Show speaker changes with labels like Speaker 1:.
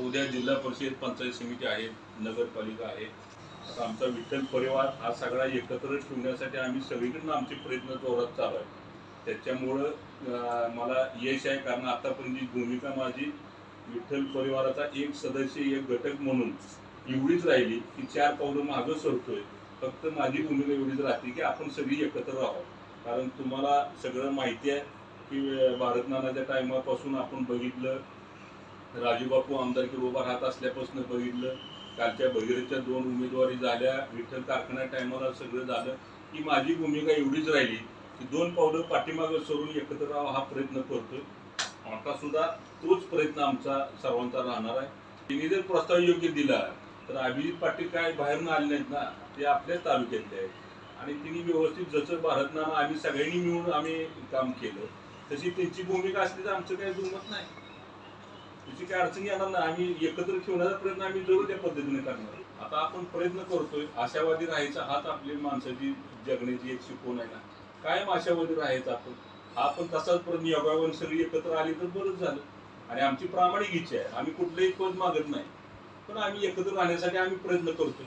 Speaker 1: उद्या जिल्हा परिषद पंचायत समिती आहेत, नगरपालिका आहे. आता आमचा विठ्ठल परिवार हा सगळा एकत्र ठेवण्यासाठी आम्ही सगळीकडून आमचे प्रयत्न जोरात चालू आहे. त्याच्यामुळं मला यश आहे, कारण आतापर्यंत जी भूमिका माझी विठ्ठल परिवाराचा एक सदस्य, एक घटक म्हणून एवढीच राहिली की 4 पावलं मागं सरतोय. फक्त माझी भूमिका एवढीच राहते की आपण सगळी एकत्र राहावं. कारण तुम्हाला सगळं माहिती आहे की भारतनानाच्या टायमापासून आपण बघितलं, राजूबापू आमदारकी उभा राहत असल्यापासून बघितलं, कालच्या भगीरथच्या 2 उमेदवारी झाल्या, विठ्ठल कारखाना टायमाला सगळं झालं, की माझी भूमिका एवढीच राहिली की 2 पावलं पाठीमागं सरून एकत्र राहावं हा प्रयत्न करतोय. आता सुद्धा तोच प्रयत्न आमचा सर्वांचा राहणार आहे. तिने जर प्रस्ताव योग्य दिला तर अभिजित पाटील काय बाहेरून आले नाहीत ना, ते आपल्याच तालुक्यातले आहेत आणि तिने व्यवस्थित जसं भारतनामा आम्ही सगळ्यांनी मिळून आम्ही काम केलं, तशी त्यांची भूमिका असली तर आमचं काही दुमत नाही, त्याची काय अडचण येणार नाही. आम्ही एकत्र ठेवण्याचा प्रयत्न आम्ही जरूर त्या पद्धतीने करणार. आता आपण प्रयत्न करतोय, आशावादी राहायचा हाच आपली माणसाची जगण्याची एक शिकवण आहे ना. कायम आशावादी राहायचं आपण तसाच परत योगावन सगळी एकत्र आली तर बरंच झालं. आणि आमची प्रामाणिक इच्छा आहे, आम्ही कुठलंही पद मागत नाही, पण आम्ही एकत्र राहण्यासाठी आम्ही प्रयत्न करतोय.